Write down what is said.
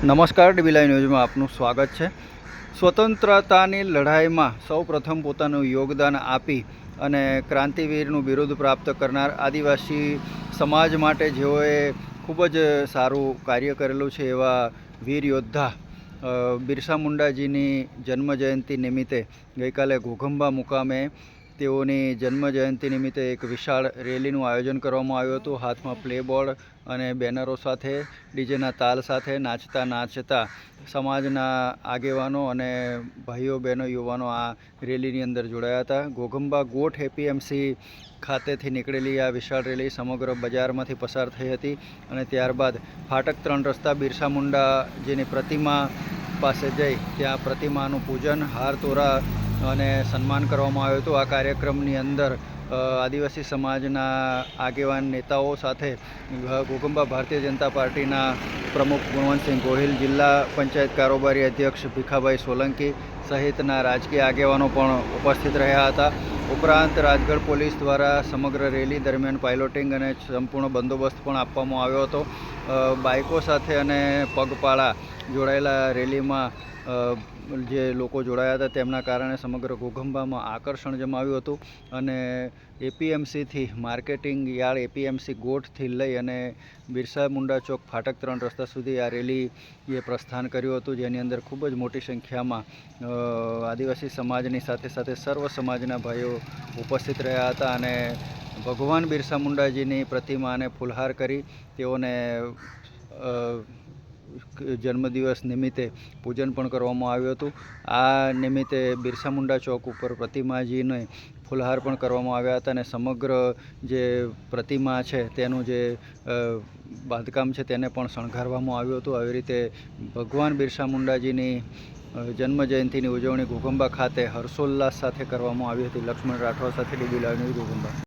નમસ્કાર, dB live ન્યૂઝમાં આપનું સ્વાગત છે। સ્વતંત્રતાની લડાઈમાં સૌ પ્રથમ પોતાનું યોગદાન આપી અને ક્રાંતિવીરનું બિરુદ પ્રાપ્ત કરનાર આદિવાસી સમાજ માટે જેઓએ ખૂબ જ સારું કાર્ય કરેલું છે એવા વીર યોદ્ધા બિરસા મુંડાજીની જન્મજયંતિ નિમિત્તે ગઈકાલે ઘોઘંબા મુકામે તેઓની જન્મજયંતિ નિમિત્તે એક વિશાળ રેલીનું આયોજન કરવામાં આવ્યું હતું। હાથમાં પ્લેબોર્ડ અને બેનરો સાથે ડીજેના તાલ સાથે નાચતા સમાજના આગેવાનો અને ભાઈઓ બહેનો યુવાનો આ રેલીની અંદર જોડાયા હતા। ઘોઘંબા ગોઠ એપીએમસી ખાતેથી નીકળેલી આ વિશાળ રેલી સમગ્ર બજારમાંથી પસાર થઈ હતી અને ત્યારબાદ ફાટક 3 રસ્તા બિરસા મુંડાજીની પ્રતિમા પાસે જઈ ત્યાં પ્રતિમાનું પૂજન, હાર તોરા અને સન્માન કરવામાં આવ્યું હતું। આ કાર્યક્રમની અંદર આદિવાસી સમાજના આગેવાન નેતાઓ સાથે ઘોઘંબા ભારતીય જનતા પાર્ટીના પ્રમુખ ગુણવંતસિંહ ગોહિલ, જિલ્લા પંચાયત કારોબારી અધ્યક્ષ ભીખાભાઈ સોલંકી સહિતના રાજકીય આગેવાનો પણ ઉપસ્થિત રહ્યા હતા। ઉપરાંત રાજગઢ પોલીસ દ્વારા સમગ્ર રેલી દરમિયાન પાઇલોટિંગ અને સંપૂર્ણ બંદોબસ્ત પણ આપવામાં આવ્યો હતો। બાઇકો સાથે અને પગપાળા જોડાયેલા રેલીમાં જે લોકો જોડાયા હતા તેમના કારણે સમગ્ર ઘોઘંબામાં આકર્ષણ જમાવ્યું હતું અને એપીએમસીથી માર્કેટિંગ યાર્ડ એપીએમસી ગોઠથી લઈ અને બિરસા મુંડા ચોક ફાટક 3 રસ્તા સુધી આ રેલીએ પ્રસ્થાન કર્યું હતું, જેની અંદર ખૂબ જ મોટી સંખ્યામાં આદિવાસી સમાજની સાથે સાથે સર્વ સમાજના ભાઈઓ ઉપસ્થિત રહ્યા હતા અને ભગવાન બિરસા મુંડાજીની પ્રતિમાને ફૂલહાર કરી તેઓને જન્મદિવસ નિમિત્તે પૂજન પણ કરવામાં આવ્યું હતું। આ નિમિત્તે બિરસા મુંડા ચોક ઉપર પ્રતિમાજીને ફૂલહાર પણ કરવામાં આવ્યા હતા અને સમગ્ર જે પ્રતિમા છે તેનું જે બાંધકામ છે તેને પણ શણગારવામાં આવ્યું હતું। આવી રીતે ભગવાન બિરસા મુંડાજીની જન્મજયંતિની ઉજવણી ઘોઘંબા ખાતે હર્ષોલ્લાસ સાથે કરવામાં આવી હતી। લક્ષ્મણ રાઠોડ સાથે ડીબી લાઈવ ન્યૂઝ ઘોઘંબા।